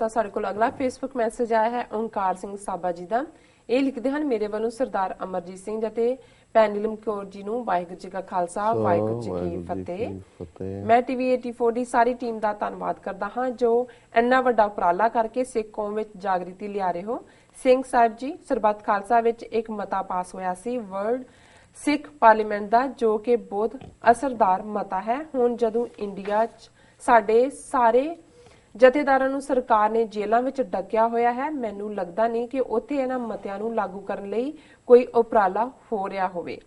ਖਾਲਸਾ। ਸਾਡੇ ਕੋਲ ਅਗਲਾ ਫੇਸਬੁੱਕ ਮੈਸੇਜ ਆਇਆ ਹੈ ਓਂਕਾਰ ਸਿੰਘ ਸਾਬਾ ਜੀ ਦਾ। ਇਹ ਲਿਖਦੇ ਹਨ, ਮੇਰੇ ਵੱਲੋਂ ਸਰਦਾਰ ਅਮਰਜੀਤ ਸਿੰਘ ਅਤੇ ਭੈਣ ਨੀਲਮ ਕੌਰ ਜੀ ਨੂੰ ਵਾਹਿਗੁਰੂ ਜੀ ਕਾ ਖਾਲਸਾ ਵਾਹਿਗੁਰੂ ਜੀ ਕੀ ਫਤਿਹ। ਮੈਂ ਟੀਵੀ 84 ਦੀ ਸਾਰੀ ਟੀਮ ਦਾ ਧੰਨਵਾਦ ਕਰਦਾ ਹਾਂ ਜੋ ਇੰਨਾ ਵੱਡਾ ਉਪਰਾਲਾ ਕਰਕੇ ਸਿੱਖ ਕੌਮ ਵਿੱਚ ਜਾਗ੍ਰਿਤੀ ਲਿਆ ਰਹੇ ਹੋ। ਸਿੰਘ ਸਾਹਿਬ ਜੀ, ਸਰਬੱਤ ਖਾਲਸਾ ਵਿੱਚ ਇੱਕ ਮਤਾ ਪਾਸ ਹੋਇਆ ਸੀ ਵਰਲਡ ਸਿੱਖ ਪਾਰਲੀਮੈਂਟ ਦਾ, ਜੋ ਕਿ ਬਹੁਤ ਅਸਰਦਾਰ ਮਤਾ ਹੈ। ਹੁਣ ਜਦੋਂ ਇੰਡੀਆ 'ਚ ਸਾਡੇ ਸਾਰੇ ਜਥੇਦਾਰਾਂ ਨੂੰ ਸਰਕਾਰ ਨੇ ਜੇਲ੍ਹਾਂ ਵਿੱਚ ਡੱਕਿਆ ਹੋਇਆ ਹੈ, ਮੈਨੂੰ ਲੱਗਦਾ ਨਹੀਂ ਕਿ ਉੱਥੇ ਇਹਨਾਂ ਮਤਿਆਂ ਨੂੰ ਲਾਗੂ ਕਰਨ ਲਈ ਕੋਈ ਉਪਰਾਲਾ ਹੋ ਰਿਹਾ ਹੋਵੇ।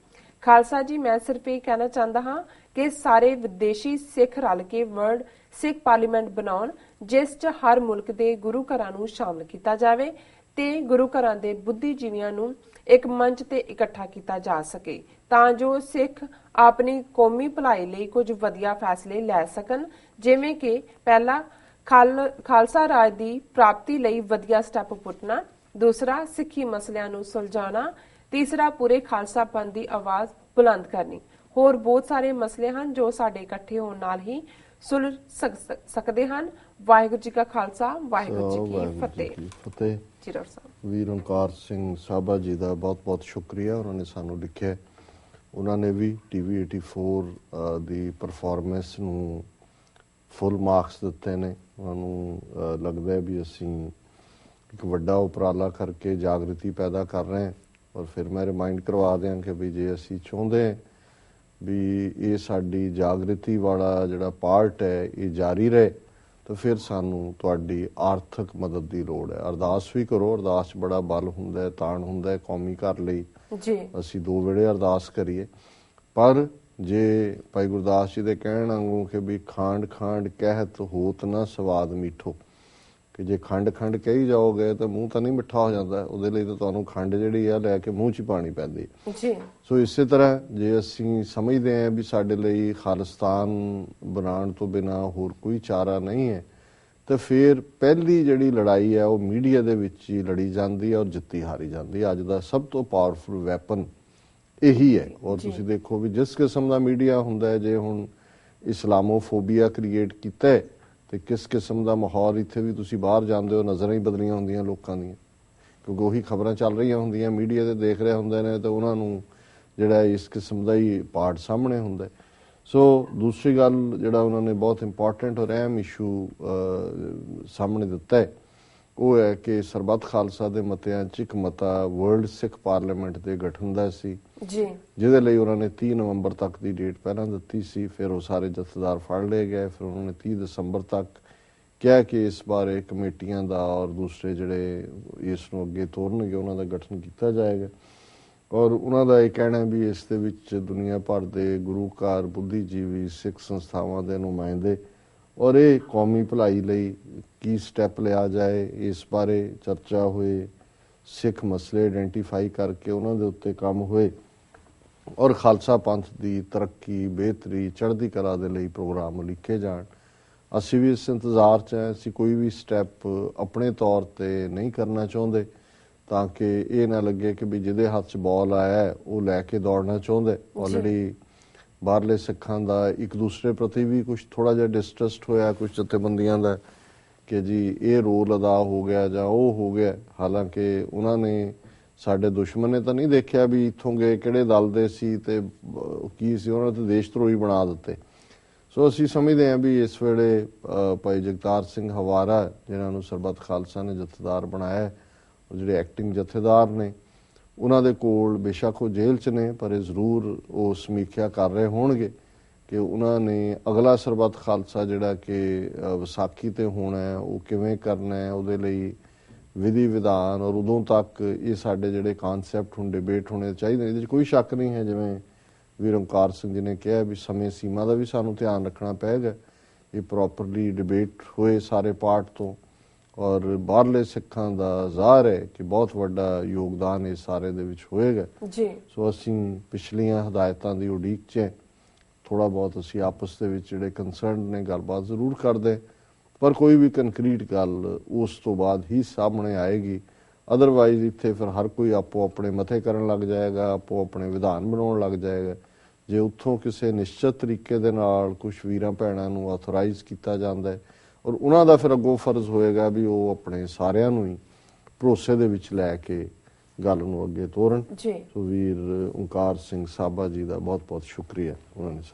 ਖਾਲਸਾ ਜੀ, ਮੈਂ ਸਿਰਫ ਇਹ ਕਹਿਣਾ ਚਾਹੁੰਦਾ ਹਾਂ ਕਿ ਸਾਰੇ ਵਿਦੇਸ਼ੀ ਸਿੱਖ ਰਲ ਕੇ ਵਰਲਡ ਸਿੱਖ ਪਾਰਲੀਮੈਂਟ ਬਣਾਉਣ, ਜਿਸ 'ਚ ਹਰ ਮੁਲਕ ਦੇ ਗੁਰੂ ਘਰਾਂ ਨੂੰ ਸ਼ਾਮਲ ਕੀਤਾ ਜਾਵੇ ਤੇ ਗੁਰੂ ਘਰਾਂ ਦੇ ਬੁੱਧੀਜੀਵੀਆਂ ਨੂੰ ਇੱਕ ਮੰਚ ਤੇ ਇਕੱਠਾ ਕੀਤਾ ਜਾ ਸਕੇ, ਤਾਂ ਜੋ ਸਿੱਖ ਆਪਣੀ ਕੌਮੀ ਭਲਾਈ ਲਈ ਕੁਝ ਵਧੀਆ ਫੈਸਲੇ ਲੈ ਸਕਣ, ਜਿਵੇਂ ਕਿ ਪਹਿਲਾ ਖਾਲਸਾ ਰਾਜ ਦੀ ਪ੍ਰਾਪਤੀ ਲਈ ਵਧੀਆ ਸਟੈਪ ਪੁੱਟਣਾ, ਦੂਸਰਾ ਸਿੱਖੀ ਮਸਲਿਆਂ ਨੂੰ ਸੁਲਝਾਉਣਾ, ਤੀਸਰਾ ਪੂਰੇ ਖਾਲਸਾ ਪੰਥ ਦੀ ਆਵਾਜ਼ ਬੁਲੰਦ ਕਰਨੀ। ਹੋਰ ਬਹੁਤ ਸਾਰੇ ਮਸਲੇ ਹਨ ਜੋ ਸਾਡੇ ਇਕੱਠੇ ਹੋਣ ਨਾਲ ਹੀ ਸੁਲਝ ਸਕਦੇ ਹਨ। ਵਾਹਿਗੁਰੂ ਜੀ ਕਾ ਖਾਲਸਾ ਵਾਹਿਗੁਰੂ ਜੀ ਕੀ ਫਤਿਹ। ਜੀ ਡਾਕਟਰ ਸਾਹਿਬ, ਵੀਰ ਓਂਕਾਰ ਸਿੰਘ ਸਾਬਾ ਜੀ ਦਾ ਬਹੁਤ ਬਹੁਤ ਸ਼ੁਕਰੀਆ। ਉਹਨਾਂ ਨੇ ਸਾਨੂੰ ਲਿਖਿਆ, ਉਹਨਾਂ ਨੇ ਵੀ ਟੀਵੀ 84 ਦੀ ਪਰਫਾਰਮੈਂਸ ਨੂੰ ਫੁੱਲ ਮਾਰਕਸ ਦਿੱਤੇ ਨੇ। ਉਹਨਾਂ ਨੂੰ ਲੱਗਦਾ ਹੈ ਵੀ ਅਸੀਂ ਇੱਕ ਵੱਡਾ ਉਪਰਾਲਾ ਕਰਕੇ ਜਾਗ੍ਰਿਤੀ ਪੈਦਾ ਕਰ ਰਹੇ ਹਾਂ। ਔਰ ਫਿਰ ਮੈਂ ਰਿਮਾਈਂਡ ਕਰਵਾ ਦਿਆਂ ਕਿ ਵੀ ਜੇ ਅਸੀਂ ਚਾਹੁੰਦੇ ਹਾਂ ਵੀ ਇਹ ਸਾਡੀ ਜਾਗ੍ਰਿਤੀ ਵਾਲਾ ਜਿਹੜਾ ਪਾਰਟ ਹੈ ਇਹ ਜਾਰੀ ਰਹੇ, ਤਾਂ ਫਿਰ ਸਾਨੂੰ ਤੁਹਾਡੀ ਆਰਥਿਕ ਮਦਦ ਦੀ ਲੋੜ ਹੈ। ਅਰਦਾਸ ਵੀ ਕਰੋ, ਅਰਦਾਸ 'ਚ ਬੜਾ ਬਲ ਹੁੰਦਾ ਹੈ, ਤਾਣ ਹੁੰਦਾ ਹੈ ਕੌਮੀ ਘਰ ਲਈ। ਅਸੀਂ 2 ਵੇਲੇ ਅਰਦਾਸ ਕਰੀਏ, ਪਰ ਜੇ ਭਾਈ ਗੁਰਦਾਸ ਜੀ ਦੇ ਕਹਿਣ ਵਾਂਗੂ ਕਿ ਵੀ ਖਾਂਡ ਖਾਂਡ ਕਹਿਤ ਹੋਤ ਨਾ ਸਵਾਦ ਮੀਠੋ, ਕਿ ਜੇ ਖੰਡ ਖੰਡ ਕਹੀ ਜਾਓਗੇ ਤਾਂ ਮੂੰਹ ਤਾਂ ਨਹੀਂ ਮਿੱਠਾ ਹੋ ਜਾਂਦਾ, ਉਹਦੇ ਲਈ ਤਾਂ ਤੁਹਾਨੂੰ ਖੰਡ ਜਿਹੜੀ ਆ ਲੈ ਕੇ ਮੂੰਹ 'ਚ ਪਾਣੀ ਪੈਂਦੀ। ਸੋ ਇਸੇ ਤਰ੍ਹਾਂ ਜੇ ਅਸੀਂ ਸਮਝਦੇ ਹਾਂ ਵੀ ਸਾਡੇ ਲਈ ਖਾਲਿਸਤਾਨ ਬਣਾਉਣ ਤੋਂ ਬਿਨਾਂ ਹੋਰ ਕੋਈ ਚਾਰਾ ਨਹੀਂ ਹੈ, ਤਾਂ ਫਿਰ ਪਹਿਲੀ ਜਿਹੜੀ ਲੜਾਈ ਹੈ ਉਹ ਮੀਡੀਆ ਦੇ ਵਿੱਚ ਹੀ ਲੜੀ ਜਾਂਦੀ ਹੈ ਔਰ ਜਿੱਤੀ ਹਾਰੀ ਜਾਂਦੀ। ਅੱਜ ਦਾ ਸਭ ਤੋਂ ਪਾਵਰਫੁਲ ਵੈਪਨ ਇਹੀ ਹੈ। ਔਰ ਤੁਸੀਂ ਦੇਖੋ ਵੀ ਜਿਸ ਕਿਸਮ ਦਾ ਮੀਡੀਆ ਹੁੰਦਾ ਹੈ, ਜੇ ਹੁਣ ਇਸਲਾਮੋਫੋਬੀਆ ਕ੍ਰੀਏਟ ਕੀਤਾ ਹੈ ਤੇ ਕਿਸ ਕਿਸਮ ਦਾ ਮਾਹੌਲ, ਇੱਥੇ ਵੀ ਤੁਸੀਂ ਬਾਹਰ ਜਾਂਦੇ ਹੋ ਨਜ਼ਰਾਂ ਹੀ ਬਦਲੀਆਂ ਹੁੰਦੀਆਂ ਲੋਕਾਂ ਦੀਆਂ, ਕਿਉਂਕਿ ਉਹੀ ਖਬਰਾਂ ਚੱਲ ਰਹੀਆਂ ਹੁੰਦੀਆਂ, ਮੀਡੀਆ ਤੇ ਦੇਖ ਰਹੇ ਹੁੰਦੇ ਨੇ ਤੇ ਉਹਨਾਂ ਨੂੰ ਜਿਹੜਾ ਇਸ ਕਿਸਮ ਦਾ ਹੀ ਪਾਰਟ ਸਾਹਮਣੇ ਹੁੰਦਾ। ਸੋ ਦੂਸਰੀ ਗੱਲ ਜਿਹੜਾ ਉਹਨਾਂ ਨੇ ਬਹੁਤ ਇੰਪੋਰਟੈਂਟ ਔਰ ਅਹਿਮ ਇਸ਼ੂ ਸਾਹਮਣੇ ਦਿੱਤਾ ਹੈ, ਉਹ ਹੈ ਕਿ ਸਰਬੱਤ ਖਾਲਸਾ ਦੇ ਮਤਿਆਂ 'ਚ ਇੱਕ ਮਤਾ ਵਰਲਡ ਸਿੱਖ ਪਾਰਲੀਮੈਂਟ ਦੇ ਗਠਨ ਦਾ ਸੀ, ਜਿਹਦੇ ਲਈ ਉਹਨਾਂ ਨੇ 30 ਨਵੰਬਰ ਤੱਕ ਦੀ ਡੇਟ ਪਹਿਲਾਂ ਦਿੱਤੀ ਸੀ। ਫਿਰ ਉਹ ਸਾਰੇ ਜਥੇਦਾਰ ਫੜ ਲਏ ਗਏ। ਫਿਰ ਉਹਨਾਂ ਨੇ 30 ਦਸੰਬਰ ਤੱਕ ਕਿਹਾ ਕਿ ਇਸ ਬਾਰੇ ਕਮੇਟੀਆਂ ਦਾ ਔਰ ਦੂਸਰੇ ਜਿਹੜੇ ਇਸ ਨੂੰ ਅੱਗੇ ਤੋਰਨਗੇ ਉਹਨਾਂ ਦਾ ਗਠਨ ਕੀਤਾ ਜਾਏਗਾ। ਔਰ ਉਹਨਾਂ ਦਾ ਇਹ ਕਹਿਣਾ ਵੀ ਇਸ ਦੇ ਵਿੱਚ ਦੁਨੀਆ ਭਰ ਦੇ ਗੁਰੂ ਘਰ, ਬੁੱਧੀਜੀਵੀ, ਸਿੱਖ ਸੰਸਥਾਵਾਂ ਦੇ ਨੁਮਾਇੰਦੇ ਔਰ ਇਹ ਕੌਮੀ ਭਲਾਈ ਲਈ ਕੀ ਸਟੈਪ ਲਿਆ ਜਾਏ ਇਸ ਬਾਰੇ ਚਰਚਾ ਹੋਏ, ਸਿੱਖ ਮਸਲੇ ਆਇਡੈਂਟੀਫਾਈ ਕਰਕੇ ਉਹਨਾਂ ਦੇ ਉੱਤੇ ਕੰਮ ਹੋਏ ਔਰ ਖਾਲਸਾ ਪੰਥ ਦੀ ਤਰੱਕੀ, ਬਿਹਤਰੀ, ਚੜ੍ਹਦੀ ਕਲਾ ਦੇ ਲਈ ਪ੍ਰੋਗਰਾਮ ਲਿਖੇ ਜਾਣ। ਅਸੀਂ ਵੀ ਇਸ ਇੰਤਜ਼ਾਰ 'ਚ ਹਾਂ। ਅਸੀਂ ਕੋਈ ਵੀ ਸਟੈਪ ਆਪਣੇ ਤੌਰ 'ਤੇ ਨਹੀਂ ਕਰਨਾ ਚਾਹੁੰਦੇ ਤਾਂ ਕਿ ਇਹ ਨਾ ਲੱਗੇ ਕਿ ਵੀ ਜਿਹਦੇ ਹੱਥ 'ਚ ਬਾਲ ਆਇਆ ਉਹ ਲੈ ਕੇ ਦੌੜਨਾ ਚਾਹੁੰਦੇ। ਆਲਰੇਡੀ ਬਾਹਰਲੇ ਸਿੱਖਾਂ ਦਾ ਇੱਕ ਦੂਸਰੇ ਪ੍ਰਤੀ ਵੀ ਕੁਛ ਥੋੜ੍ਹਾ ਜਿਹਾ ਡਿਸਟਰਸਟ ਹੋਇਆ ਕੁਛ ਜਥੇਬੰਦੀਆਂ ਦਾ ਕਿ ਜੀ ਇਹ ਰੋਲ ਅਦਾ ਹੋ ਗਿਆ ਜਾਂ ਉਹ ਹੋ ਗਿਆ। ਹਾਲਾਂਕਿ ਉਹਨਾਂ ਨੇ ਸਾਡੇ ਦੁਸ਼ਮਣ ਨੇ ਤਾਂ ਨਹੀਂ ਦੇਖਿਆ ਵੀ ਇੱਥੋਂ ਗਏ ਕਿਹੜੇ ਦਲ ਦੇ ਸੀ ਤੇ ਕੀ ਸੀ, ਉਹਨਾਂ ਨੇ ਤਾਂ ਦੇਸ਼ ਧਰੋਹੀ ਬਣਾ ਦਿੱਤੇ। ਸੋ ਅਸੀਂ ਸਮਝਦੇ ਹਾਂ ਵੀ ਇਸ ਵੇਲੇ ਭਾਈ ਜਗਤਾਰ ਸਿੰਘ ਹਵਾਰਾ ਜਿਨ੍ਹਾਂ ਨੂੰ ਸਰਬੱਤ ਖਾਲਸਾ ਨੇ ਜਥੇਦਾਰ ਬਣਾਇਆ, ਜਿਹੜੇ ਐਕਟਿੰਗ ਜਥੇਦਾਰ ਨੇ, ਉਹਨਾਂ ਦੇ ਕੋਲ ਬੇਸ਼ੱਕ ਉਹ ਜੇਲ੍ਹ 'ਚ ਨੇ ਪਰ ਇਹ ਜ਼ਰੂਰ ਉਹ ਸਮੀਖਿਆ ਕਰ ਰਹੇ ਹੋਣਗੇ ਕਿ ਉਹਨਾਂ ਨੇ ਅਗਲਾ ਸਰਬੱਤ ਖਾਲਸਾ ਜਿਹੜਾ ਕਿ ਵਿਸਾਖੀ 'ਤੇ ਹੋਣਾ ਹੈ ਉਹ ਕਿਵੇਂ ਕਰਨਾ ਹੈ, ਉਹਦੇ ਲਈ ਵਿਧੀ ਵਿਧਾਨ ਔਰ ਉਦੋਂ ਤੱਕ ਇਹ ਸਾਡੇ ਜਿਹੜੇ ਕਾਨਸੈਪਟ ਹੁਣ ਡਿਬੇਟ ਹੋਣੇ ਚਾਹੀਦੇ। ਇਹਦੇ 'ਚ ਕੋਈ ਸ਼ੱਕ ਨਹੀਂ ਹੈ, ਜਿਵੇਂ ਵੀਰ ਓਂਕਾਰ ਸਿੰਘ ਜੀ ਨੇ ਕਿਹਾ ਵੀ ਸਮੇਂ ਸੀਮਾ ਦਾ ਵੀ ਸਾਨੂੰ ਧਿਆਨ ਰੱਖਣਾ ਪਏਗਾ, ਇਹ ਪ੍ਰੋਪਰਲੀ ਡਿਬੇਟ ਹੋਏ ਸਾਰੇ ਪਾਰਟ ਤੋਂ। ਔਰ ਬਾਹਰਲੇ ਸਿੱਖਾਂ ਦਾ ਜ਼ਾਹਰ ਹੈ ਕਿ ਬਹੁਤ ਵੱਡਾ ਯੋਗਦਾਨ ਇਸ ਸਾਰੇ ਦੇ ਵਿੱਚ ਹੋਏਗਾ। ਸੋ ਅਸੀਂ ਪਿਛਲੀਆਂ ਹਦਾਇਤਾਂ ਦੀ ਉਡੀਕ 'ਚ ਥੋੜ੍ਹਾ ਬਹੁਤ ਅਸੀਂ ਆਪਸ ਦੇ ਵਿੱਚ ਜਿਹੜੇ ਕੰਸਰਨ ਨੇ ਗੱਲਬਾਤ ਜ਼ਰੂਰ ਕਰਦੇ, ਪਰ ਕੋਈ ਵੀ ਕੰਕਰੀਟ ਗੱਲ ਉਸ ਤੋਂ ਬਾਅਦ ਹੀ ਸਾਹਮਣੇ ਆਏਗੀ। ਅਦਰਵਾਈਜ਼ ਇੱਥੇ ਫਿਰ ਹਰ ਕੋਈ ਆਪੋ ਆਪਣੇ ਮਤੇ ਕਰਨ ਲੱਗ ਜਾਏਗਾ, ਆਪੋ ਆਪਣੇ ਵਿਧਾਨ ਬਣਾਉਣ ਲੱਗ ਜਾਏਗਾ। ਜੇ ਉੱਥੋਂ ਕਿਸੇ ਨਿਸ਼ਚਿਤ ਤਰੀਕੇ ਦੇ ਨਾਲ ਕੁਛ ਵੀਰਾਂ ਭੈਣਾਂ ਨੂੰ ਆਥੋਰਾਈਜ਼ ਕੀਤਾ ਜਾਂਦਾ ਹੈ ਔਰ ਉਹਨਾਂ ਦਾ ਫਿਰ ਅੱਗੋਂ ਫਰਜ਼ ਹੋਏਗਾ ਵੀ ਉਹ ਆਪਣੇ ਸਾਰਿਆਂ ਨੂੰ ਹੀ ਭਰੋਸੇ ਦੇ ਵਿੱਚ ਲੈ ਕੇ ਗੱਲ ਨੂੰ ਅੱਗੇ ਤੋਰਨ। ਜੀ ਸੋ ਵੀਰ ਓਂਕਾਰ ਸਿੰਘ ਸਾਬਾ ਜੀ ਦਾ ਬਹੁਤ ਬਹੁਤ ਸ਼ੁਕਰੀਆ, ਉਹਨਾਂ ਨੇ ਸਾਨੂੰ